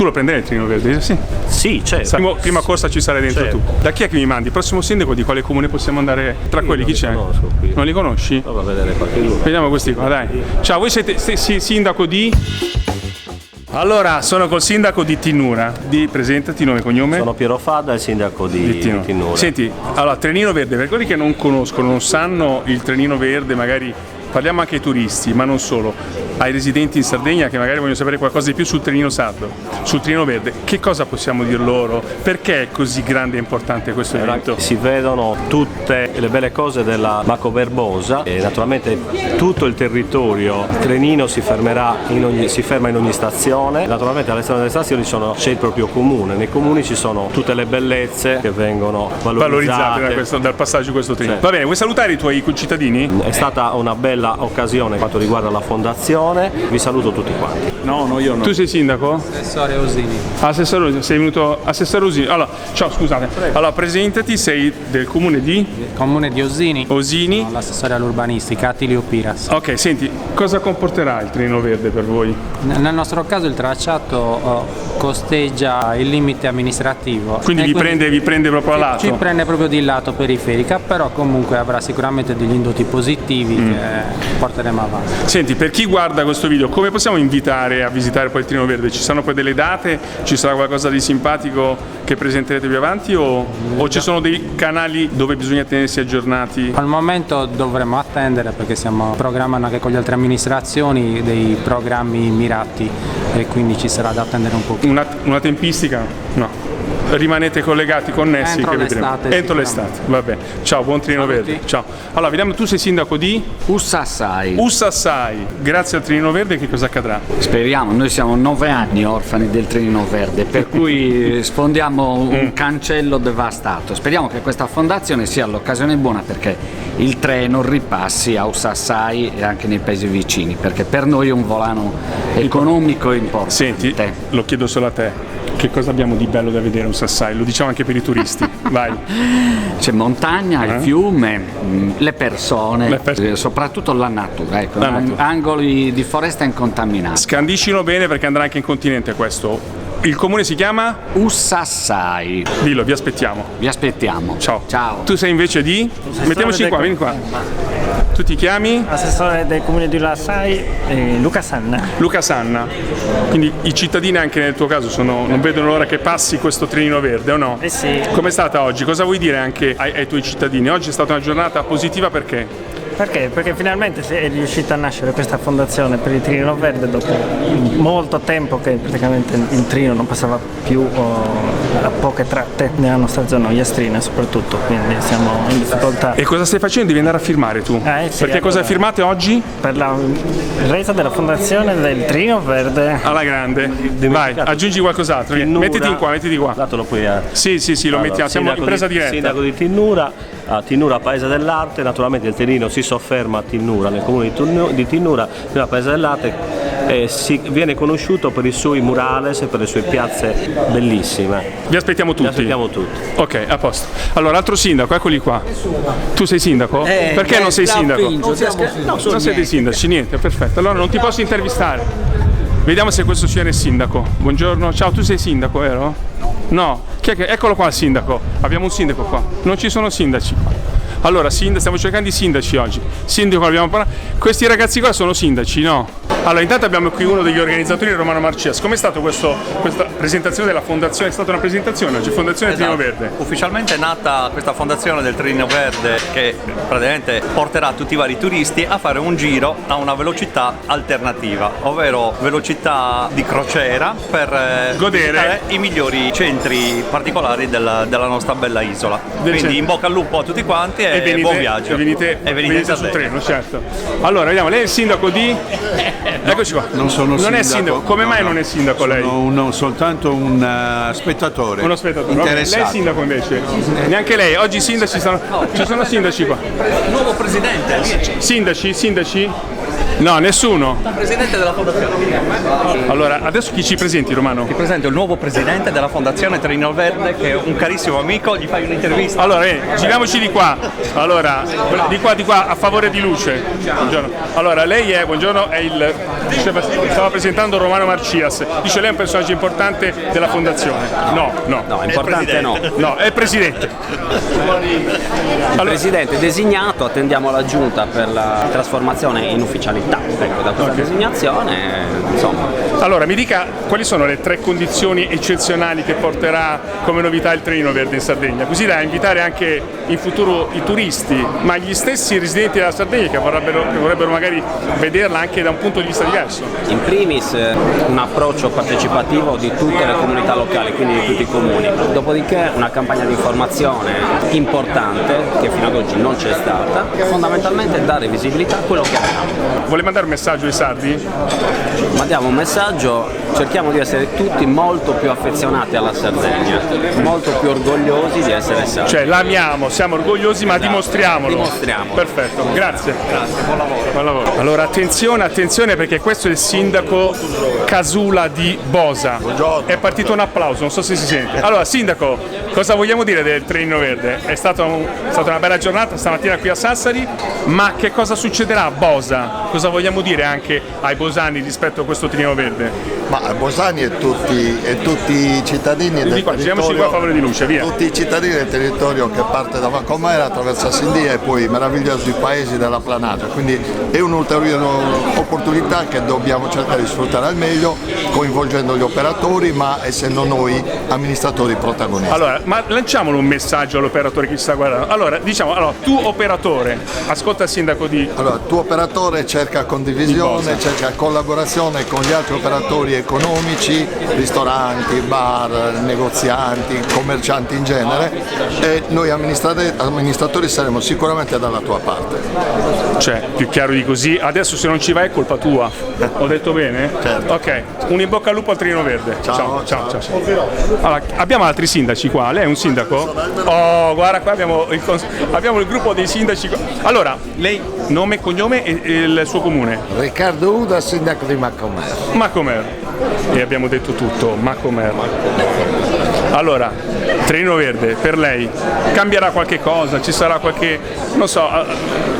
Tu lo prenderai il Treno Verde? Sì. Sì, certo. Prima corsa ci sarai dentro tu. Da chi è che mi mandi? Il prossimo sindaco di quale comune possiamo andare? Tra quelli chi c'è? Non li conosci? Prova a vedere qualcuno. Vediamo questi qua, dai. Ciao, voi siete sindaco di? Allora, sono col sindaco di Tinnura. Presentati, nome e cognome. Sono Piero Fadda, il sindaco di Tinnura. Senti, allora, Trenino Verde, per quelli che non conoscono, non sanno il Trenino Verde, magari parliamo anche ai turisti, ma non solo, ai residenti in Sardegna che magari vogliono sapere qualcosa di più sul Trenino Sardo, sul Trenino Verde. Che cosa possiamo dir loro? Perché è così grande e importante questo evento? Si vedono tutte le belle cose della Maco Verbosa e naturalmente tutto il territorio Trenino si ferma in ogni stazione. Naturalmente all'esterno delle stazioni c'è il proprio comune, nei comuni ci sono tutte le bellezze che vengono valorizzate dal passaggio di questo Trenino. Sì. Va bene, vuoi salutare i tuoi concittadini? È stata una bella occasione per quanto riguarda la fondazione, vi saluto tutti quanti. No, io no. Tu sei sindaco? Assessore Osini. Assessore Osini, sei venuto assessore Osini. Allora, ciao, scusate. Allora, presentati, sei del comune di? Comune di Osini. Osini. Sono l'assessore all'urbanistica, Attilio Piras. Ok, senti, cosa comporterà il Trenino Verde per voi? Nel nostro caso il tracciato costeggia il limite amministrativo. Quindi vi prende proprio a lato? Ci prende proprio di lato periferica, però comunque avrà sicuramente degli indotti positivi che porteremo avanti. Senti, per chi guarda questo video, come possiamo invitare a visitare poi il Trenino Verde? Ci saranno poi delle date? Ci sarà qualcosa di simpatico che presenterete più avanti o ci sono dei canali dove bisogna tenersi aggiornati? Al momento dovremo attendere perché stiamo programmando anche con le altre amministrazioni dei programmi mirati e quindi ci sarà da attendere un po'. Una tempistica? No. Rimanete collegati, connessi, entro che vedremo. l'estate. Entro l'estate, va bene. Ciao, buon Trenino Verde. Ciao. Allora, vediamo, tu sei sindaco di? Ussassai. Ussassai. Grazie al Trenino Verde che cosa accadrà? Speriamo, noi siamo 9 anni orfani del Trenino Verde, per cui sfondiamo un cancello devastato. Speriamo che questa fondazione sia l'occasione buona perché il treno ripassi a Ussassai e anche nei paesi vicini, perché per noi è un volano economico importante. Senti, lo chiedo solo a te. Che cosa abbiamo di bello da vedere a Ussassai? Lo diciamo anche per i turisti. Vai. C'è montagna, il fiume, le persone, soprattutto la natura, ecco, angoli di foresta incontaminati. Scandiscilo bene perché andrà anche in continente questo. Il comune si chiama? Ussassai. Dillo, vi aspettiamo. Vi aspettiamo. Ciao. Ciao. Tu sei invece di? Mettiamoci qua, vieni qua. Tu ti chiami? Assessore del comune di Ussassai, Luca Sanna. Luca Sanna. Quindi i cittadini anche nel tuo caso non vedono l'ora che passi questo Trenino Verde, o no? Eh sì. Com'è stata oggi? Cosa vuoi dire anche ai tuoi cittadini? Oggi è stata una giornata positiva perché? Perché? Perché finalmente è riuscita a nascere questa fondazione per il Trenino Verde dopo molto tempo che praticamente il treno non passava più a poche tratte nella nostra zona ogliastrina soprattutto, quindi siamo in difficoltà. E cosa stai facendo? Devi andare a firmare tu? Sì, perché cosa firmate oggi? Per la resa della fondazione del Trenino Verde. Alla grande. Vai, aggiungi qualcos'altro. Mettiti in qua, mettiti qua. Datelo poi a... Sì, lo mettiamo, siamo in presa diretta. Sindaco di Tinnura, a Tinnura Paese dell'Arte, naturalmente il Trenino si sofferma a Tinnura, nel comune di Tinnura, nella Paese dell'Arte, viene conosciuto per i suoi murales e per le sue piazze bellissime. Vi aspettiamo tutti. Vi aspettiamo tutti. Ok, a posto. Allora, altro sindaco, eccoli qua. Tu sei sindaco? Perché non sei sindaco? Non siete sindaci, niente, perfetto. Allora non ti posso intervistare. Vediamo se questo signore è sindaco. Buongiorno. Ciao, tu sei sindaco, vero? No. Chi è che... Eccolo qua il sindaco. Abbiamo un sindaco qua. Non ci sono sindaci qua. Allora, stiamo cercando i sindaci oggi. Sindaco abbiamo parlato. Questi ragazzi qua sono sindaci, no? Allora, intanto abbiamo qui uno degli organizzatori, Romano Marcias. Com'è stata questa presentazione della fondazione? È stata una presentazione oggi, Fondazione Trenino Verde. Ufficialmente è nata questa fondazione del Trenino Verde che praticamente porterà tutti i vari turisti a fare un giro a una velocità alternativa, ovvero velocità di crociera per godere i migliori centri particolari della nostra bella isola. Quindi in bocca al lupo a tutti quanti e buon viaggio. E venite sul treno, certo. Allora, vediamo, lei è il sindaco di... Eccoci qua. Non sono sindaco. Non è sindaco. Come mai non è sindaco lei? Sono soltanto un spettatore. Uno spettatore. Interessato. Lei è sindaco invece? Neanche lei. Oggi i sindaci ci sono sindaci qua. Nuovo presidente. Sindaci? No, nessuno. Presidente della fondazione. Allora, adesso chi ci presenti, Romano? Ti presento il nuovo presidente della fondazione Trino Verde, che è un carissimo amico, gli fai un'intervista. Allora, giriamoci di qua. Allora, di qua, a favore di luce. Buongiorno. Allora, lei è, buongiorno, è il... Stava presentando Romano Marcias. Dice lei è un personaggio importante della fondazione. No, importante no. No, è il presidente. Il presidente designato, attendiamo la giunta per la trasformazione in ufficialità da questa designazione, insomma. Allora, mi dica quali sono le 3 condizioni eccezionali che porterà come novità il Treno Verde in Sardegna, così da invitare anche in futuro i turisti, ma gli stessi residenti della Sardegna che vorrebbero magari vederla anche da un punto di vista diverso. In primis un approccio partecipativo di tutte le comunità locali, quindi di tutti i comuni. Dopodiché una campagna di informazione importante, che fino ad oggi non c'è stata, fondamentalmente dare visibilità a quello che abbiamo. Vuole mandare un messaggio ai sardi? Mandiamo un messaggio, cerchiamo di essere tutti molto più affezionati alla Sardegna, molto più orgogliosi di essere sardi. Cioè l'amiamo, siamo orgogliosi, ma dimostriamolo. Dimostriamolo. Perfetto, grazie. Buon lavoro. Allora attenzione perché questo è il sindaco Casula di Bosa. Buongiorno. È partito un applauso, non so se si sente. Allora sindaco, cosa vogliamo dire del Treno Verde? È stata una bella giornata stamattina qui a Sassari, ma che cosa succederà a Bosa? Cosa vogliamo dire anche ai bosani rispetto a questo Treno Verde? Ma Bosani e tutti i cittadini del giriamoci qua a favore di luce, via. Tutti i cittadini del territorio che parte da Macomera, attraversa Sindia e poi i meravigliosi paesi della Planata, quindi è un'ulteriore opportunità che dobbiamo cercare di sfruttare al meglio, coinvolgendo gli operatori ma essendo noi amministratori protagonisti. Allora, ma lanciamolo un messaggio all'operatore che ci sta guardando. Allora, tu operatore, ascolta il sindaco di... Allora, tu operatore cerca condivisione, cerca collaborazione con gli altri operatori economici, ristoranti, bar, negozianti, commercianti in genere, e noi amministratori saremo sicuramente dalla tua parte. Cioè, più chiaro di così, adesso se non ci vai è colpa tua. Ho detto bene? Certo. Ok, un in bocca al lupo al Treno Verde. Ciao. Allora, abbiamo altri sindaci qua, lei è un sindaco? Oh, guarda qua abbiamo il gruppo dei sindaci qua. Allora, lei nome, cognome e il suo comune? Riccardo Uda, sindaco di Macomera. Macomera. E abbiamo detto tutto, Macomera. Allora, Treno Verde, per lei cambierà qualche cosa? Ci sarà qualche, non so,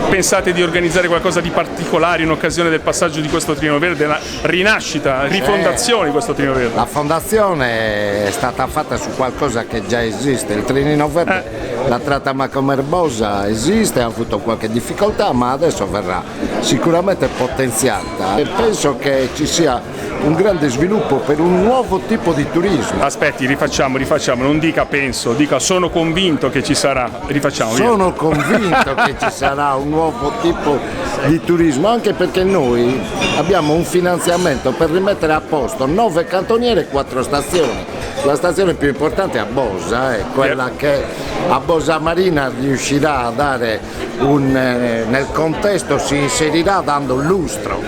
pensate di organizzare qualcosa di particolare in occasione del passaggio di questo Treno Verde, la rinascita, rifondazione di questo Treno Verde? La fondazione è stata fatta su qualcosa che già esiste, il Trenino Verde, la tratta Macomera-Bosa esiste, ha avuto qualche difficoltà ma adesso verrà sicuramente potenziata e penso che ci sia un grande sviluppo per un nuovo tipo di turismo. Aspetti, rifacciamo, non dica penso, dica sono convinto che ci sarà, rifacciamo. Sono convinto che ci sarà un nuovo tipo di turismo, anche perché noi abbiamo un finanziamento per rimettere a posto 9 cantoniere e 4 stazioni. La stazione più importante è a Bosa, è quella che a Bosa Marina riuscirà a dare nel contesto si inserirà dando un lustro.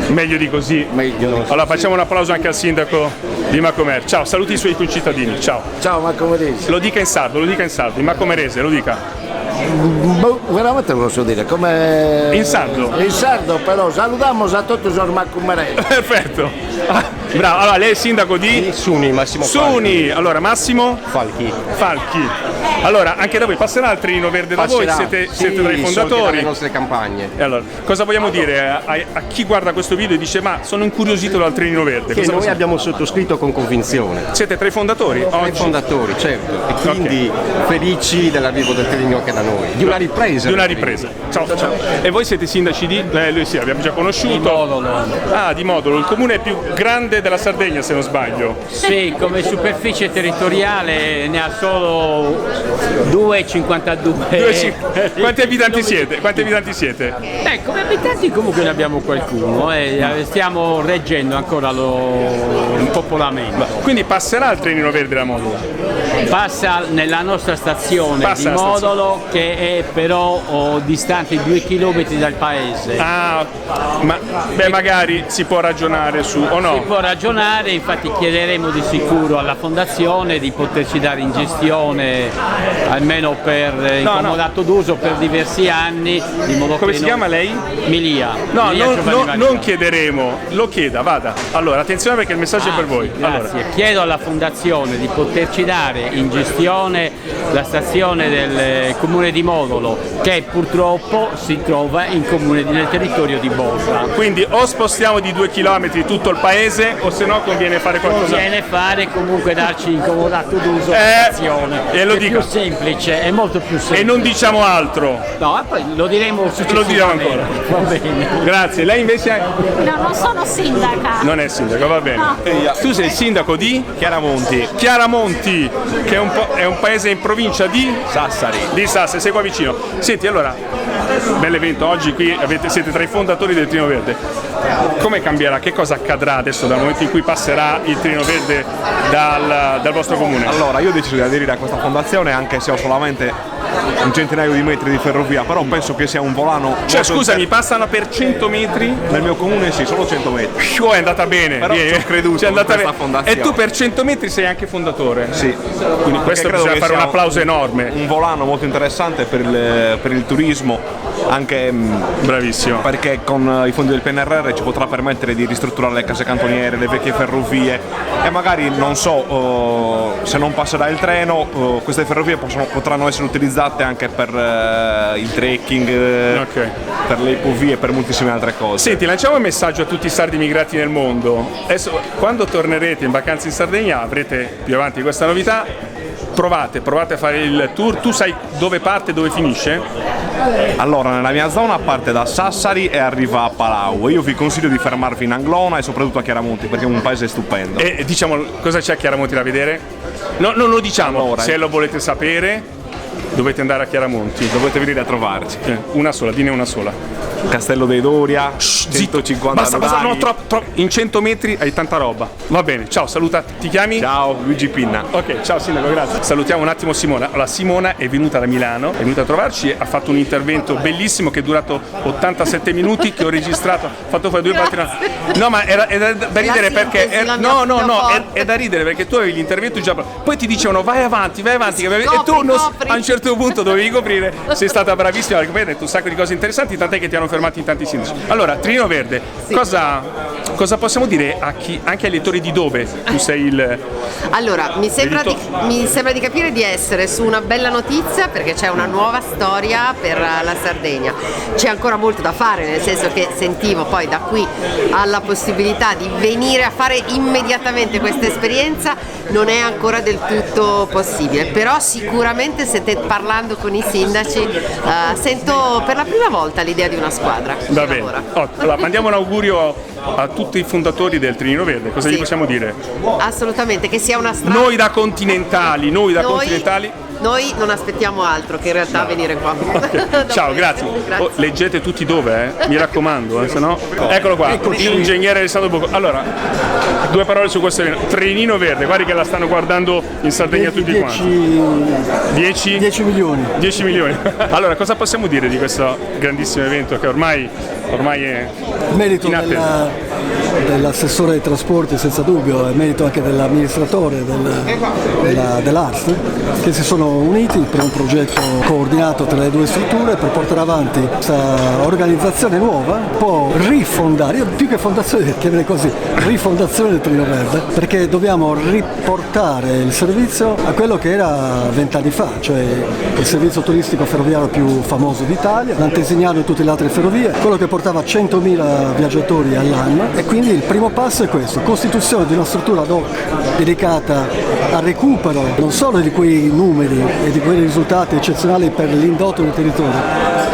Meglio di così. Allora facciamo un applauso anche al sindaco di Macomera. Ciao, saluti i suoi concittadini. Ciao. Ciao Macomerese. Lo dica in sardo, in macomerese, lo dica. Veramente non lo so dire, come... In sardo? In sardo però, salutiamo a tutti i macomeresi. Perfetto. Bravo, allora lei è il sindaco di? Suni, Massimo Suni, allora Massimo? Falchi. Allora, anche da voi passerà il Treno Verde da voi? Siete tra i fondatori? Le nostre campagne. E allora, cosa vogliamo dire a chi guarda questo video e dice ma sono incuriosito dal Treno Verde? Che noi abbiamo sottoscritto con convinzione. Siete tra i fondatori? Tra i fondatori, certo. E quindi felici dell'arrivo del Treno anche da noi. Di una ripresa. Ciao. E voi siete sindaci di? Lui sì, abbiamo già conosciuto. Di Modolo. Ah, di Modolo, il comune più grande della Sardegna se non sbaglio. Sì, come superficie territoriale ne ha solo 2,52. Quanti abitanti siete? Come abitanti comunque ne abbiamo qualcuno e stiamo reggendo ancora il popolamento. Quindi passerà il Trenino Verde da Modolo? Passa nella nostra stazione di Modolo che è però distante 2 chilometri dal paese. Ah, ma magari si può ragionare su o no? Si può ragionare, infatti chiederemo di sicuro alla Fondazione di poterci dare in gestione almeno per incomodato d'uso per diversi anni. Di modo Come che si chiama lei? Milia. No, Milia non chiederemo, lo chieda, vada. Allora, attenzione perché il messaggio è per voi. Grazie. Allora. Chiedo alla Fondazione di poterci dare in gestione la stazione del comune di Modolo, che purtroppo si trova nel territorio di Bosa. Quindi o spostiamo di 2 chilometri tutto il paese o se no conviene fare qualcosa. Conviene fare comunque darci incomodato d'uso la stazione. E lo è dico. Più semplice, è molto più semplice. E non diciamo altro. No, poi lo diremo successivamente. Lo diremo ancora. Va bene. Grazie. Lei invece No, non sono sindaca. non è sindaco, va bene. No. Tu sei il sindaco di Chiaramonti. Chiaramonti, che è un paese in provincia di Sassari. Di Sassari, sei qua vicino. Senti, allora, bell'evento oggi qui, siete tra i fondatori del Trino Verde. Come cambierà? Che cosa accadrà adesso dal momento in cui passerà il Trino Verde dal vostro comune? Allora, io ho deciso di aderire a questa fondazione anche se ho solamente un centinaio di metri di ferrovia, però penso che sia un volano. Cioè, scusami, passano per 100 metri? Nel mio comune sì, solo 100 metri. È andata bene. Però ci ho creduto in questa fondazione. E tu per 100 metri sei anche fondatore? Sì. Quindi questo bisogna fare un applauso enorme. Un volano molto interessante per il turismo, anche bravissimo, perché con i fondi del PNRR ci potrà permettere di ristrutturare le case cantoniere, le vecchie ferrovie e magari, non so, se non passerà il treno, queste ferrovie potranno essere utilizzate anche per il trekking, per le ipovie e per moltissime altre cose. Senti, lanciamo un messaggio a tutti i sardi immigrati nel mondo. Adesso, quando tornerete in vacanza in Sardegna, avrete più avanti questa novità. Provate a fare il tour. Tu sai dove parte e dove finisce? Allora, nella mia zona parte da Sassari e arriva a Palau. Io vi consiglio di fermarvi in Anglona e soprattutto a Chiaramonti, perché è un paese stupendo. E diciamo, cosa c'è a Chiaramonti da vedere? No, non lo diciamo, allora, se lo volete sapere dovete andare a Chiaramonti. Dovete venire a trovarci. Una sola, dine una sola. Castello dei Doria, 150 basta, no, troppo. In 100 metri hai tanta roba. Va bene, ciao, saluta. Ti chiami? Ciao, Luigi Pinna. Ok, ciao sindaco, grazie. Salutiamo un attimo Simona. Allora, Simona è venuta da Milano, è venuta a trovarci, ha fatto un intervento bellissimo che è durato 87 minuti, che ho registrato, ho fatto fare 2 battiti. No, ma è da ridere perché è da ridere perché tu avevi l'intervento già, poi ti dicevano vai avanti, e tu a un certo punto dovevi coprire. Sei stata bravissima perché poi hai detto un sacco di cose interessanti, tant'è che ti hanno fermati in tanti sindaci. Allora, Trino Verde, sì. Cosa possiamo dire anche ai lettori di dove tu sei il... Allora, mi sembra di capire di essere su una bella notizia, perché c'è una nuova storia per la Sardegna. C'è ancora molto da fare, nel senso che sentivo poi da qui alla possibilità di venire a fare immediatamente questa esperienza non è ancora del tutto possibile, però sicuramente parlando con i sindaci sento per la prima volta l'idea di una squadra. Va bene. Allora, mandiamo un augurio a tutti i fondatori del Trinino Verde, cosa gli possiamo dire? Assolutamente, che sia una strada. Noi da continentali. Noi non aspettiamo altro che in realtà venire qua. Okay. Ciao, grazie. Leggete tutti dove, mi raccomando, se no. Eccolo qua, l'ingegnere Alessandro Bocco. Allora, 2 parole su questo evento. Trinino Verde, guardi che la stanno guardando in Sardegna tutti quanti. 10 milioni. 10 milioni. Allora, cosa possiamo dire di questo grandissimo evento che ormai è merito dell'assessore ai trasporti, senza dubbio, è merito anche dell'amministratore dell'ARST, che si sono uniti per un progetto coordinato tra le 2 strutture per portare avanti questa organizzazione nuova, un po' rifondare, io più che fondazione chiamerei così, rifondazione del Trino Verde, perché dobbiamo riportare il servizio a quello che era 20 anni fa, cioè il servizio turistico ferroviario più famoso d'Italia, l'antesignano e tutte le altre ferrovie, quello che portava 100.000 viaggiatori all'anno, e quindi il primo passo è questo: costituzione di una struttura ad hoc dedicata al recupero non solo di quei numeri e di quei risultati eccezionali per l'indotto del territorio,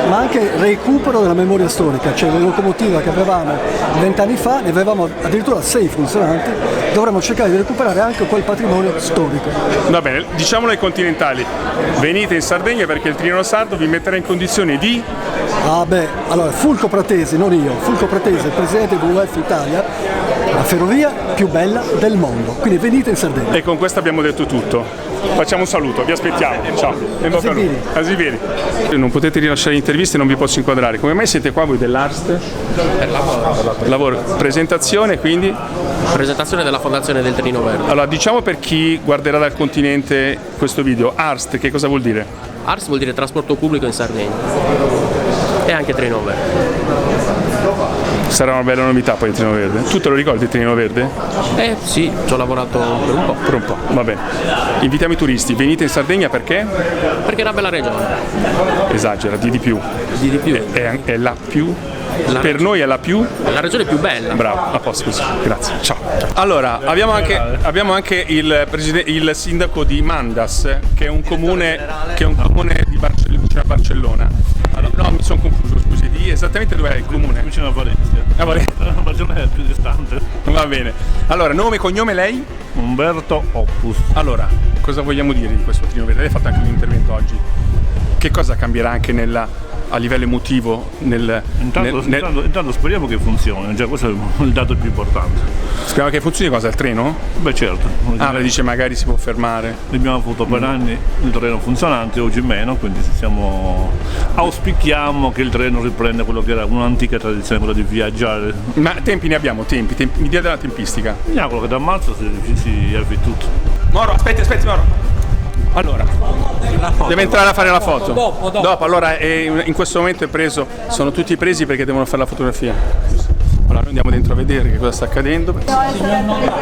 ma anche recupero della memoria storica, cioè la locomotiva che avevamo 20 anni fa, ne avevamo addirittura 6 funzionanti, dovremmo cercare di recuperare anche quel patrimonio storico. Va bene, diciamolo ai continentali, venite in Sardegna perché il Trino Sardo vi metterà in condizioni di... Allora, Fulco Pratesi, non io, Fulco Pratesi, il presidente di WWF Italia, ha ferrovia più bella del mondo, quindi venite in Sardegna. E con questo abbiamo detto tutto. Facciamo un saluto, vi aspettiamo. Ciao. Asibiri. Non potete rilasciare interviste, non vi posso inquadrare. Come mai siete qua voi dell'Arst? Per lavoro. Presentazione quindi? Presentazione della Fondazione del Trino Verde. Allora, diciamo per chi guarderà dal continente questo video, Arst che cosa vuol dire? Arst vuol dire trasporto pubblico in Sardegna e anche Trino Verde. Sarà una bella novità poi il Trino Verde. Tu te lo ricordi il Trino Verde? Sì, ci ho lavorato per un po'. Va bene. Invitiamo i turisti, venite in Sardegna perché? Perché è una bella regione. Esagera, di più. È la più? Per noi è la più? La regione più bella. Bravo, a posto così. Grazie. Ciao. Allora, abbiamo anche il sindaco di Mandas, che è un comune di vicino a Barcellona. Allora, no, mi sono confuso, scusi, esattamente dove è il comune? Vicino a Valencia. A Valencia. Barcellona è più distante. Va bene. Allora, nome e cognome lei? Umberto Oppus. Allora, cosa vogliamo dire di questo Trino Verde? Lei ha fatto anche un intervento oggi. Che cosa cambierà anche a livello emotivo Intanto speriamo che funzioni, già questo è il dato più importante. Speriamo che funzioni cosa? Il treno? Beh certo. Lei dice magari si può fermare. Abbiamo avuto per anni il treno funzionante, oggi meno, quindi auspichiamo che il treno riprenda quello che era un'antica tradizione, quella di viaggiare. Ma tempi ne abbiamo, mi dia della tempistica. Mi auguro che da marzo si avvi tutto. Moro, aspetti Moro. Allora, deve entrare a fare la foto. Dopo. Allora, in questo momento sono tutti presi perché devono fare la fotografia. Allora, noi andiamo dentro a vedere che cosa sta accadendo.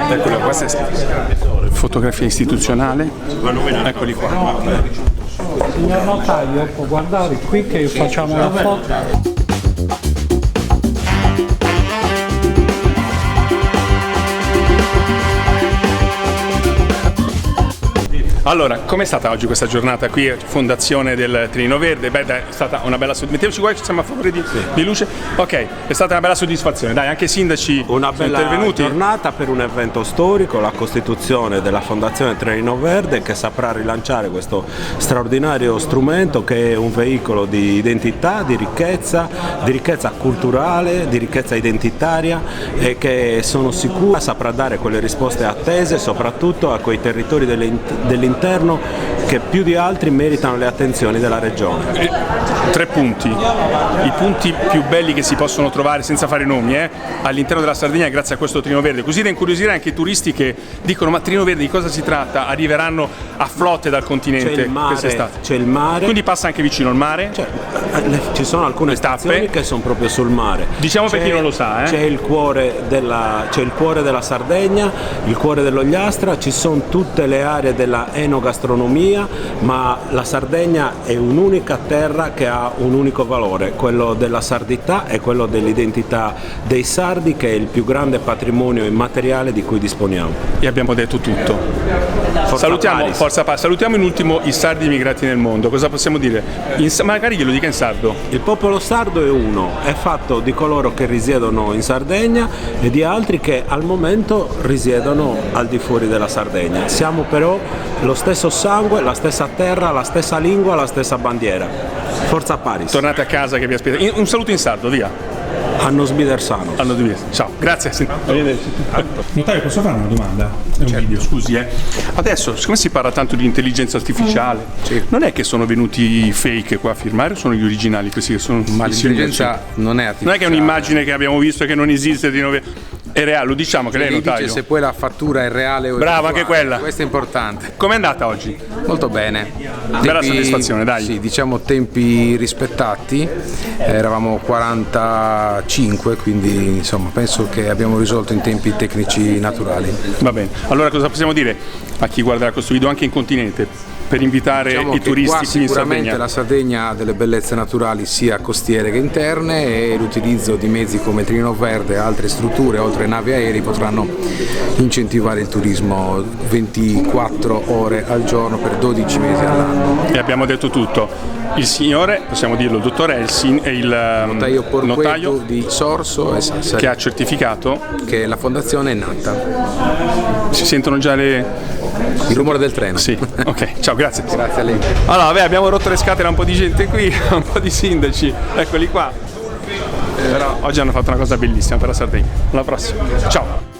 Eccolo, questa è fotografia istituzionale. Eccoli qua. Signor notaio, può guardare qui che facciamo la foto. Allora, com'è stata oggi questa giornata qui, Fondazione del Trino Verde? Beh, dai, è stata una bella soddisfazione. Mettiamoci qua che siamo a favore di luce. Ok, è stata una bella soddisfazione. Dai, anche i sindaci sono intervenuti. Una giornata per un evento storico, la costituzione della Fondazione Trino Verde, che saprà rilanciare questo straordinario strumento che è un veicolo di identità, di ricchezza culturale, di ricchezza identitaria e che sono sicuro saprà dare quelle risposte attese soprattutto a quei territori dell'interno che più di altri meritano le attenzioni della regione. 3 punti, i punti più belli che si possono trovare senza fare nomi all'interno della Sardegna grazie a questo Trino Verde, così da incuriosire anche i turisti che dicono ma Trino Verde di cosa si tratta? Arriveranno a flotte dal continente quest'estate. C'è il mare, quindi passa anche vicino al mare. Ci sono alcune stazioni che sono proprio sul mare. Diciamo per chi non lo sa, c'è il cuore della Sardegna, il cuore dell'Ogliastra, ci sono tutte le aree della enogastronomia, ma la Sardegna è un'unica terra che ha un unico valore, quello della sardità e quello dell'identità dei sardi, che è il più grande patrimonio immateriale di cui disponiamo. E abbiamo detto tutto. Salutiamo in ultimo i sardi immigrati nel mondo. Cosa possiamo dire? Magari glielo dica in sardo. Il popolo sardo è uno, è fatto di coloro che risiedono in Sardegna e di altri che al momento risiedono al di fuori della Sardegna. Siamo però lo stesso sangue, la stessa terra, la stessa lingua, la stessa bandiera. Forza Paris. Tornate a casa che vi aspetta. Un saluto in sardo, via. Anno sbidersano. Ciao, grazie. Notaio, posso fare una domanda? È un video, scusi. Adesso, siccome si parla tanto di intelligenza artificiale, non è che sono venuti fake qua a firmare o sono gli originali questi che sono? Ma l'intelligenza non è artificiale. Non è che è un'immagine che abbiamo visto e che non esiste di è reale, lo diciamo che lei è notaio. Dice se poi la fattura è reale o brava anche quella. Questo è importante. Com'è andata oggi? Molto bene. Bella soddisfazione, dai. Sì, diciamo tempi rispettati. Eravamo 45, quindi insomma penso che abbiamo risolto in tempi tecnici naturali. Va bene. Allora cosa possiamo dire a chi guarderà questo video anche in continente? Per invitare i turisti qui in sicuramente la Sardegna ha delle bellezze naturali sia costiere che interne e l'utilizzo di mezzi come Trino Verde e altre strutture oltre navi aerei potranno incentivare il turismo 24 ore al giorno per 12 mesi all'anno. E abbiamo detto tutto. Il signore, possiamo dirlo, il dottore è il notaio di Sorso e Sassari, che ha certificato che la fondazione è nata. Si sentono già il rumore del treno. Sì, ok, ciao, grazie. Grazie a lei. Allora, vabbè, abbiamo rotto le scatole a un po' di gente qui, a un po' di sindaci, eccoli qua. Però oggi hanno fatto una cosa bellissima per la Sardegna. Alla prossima, ciao.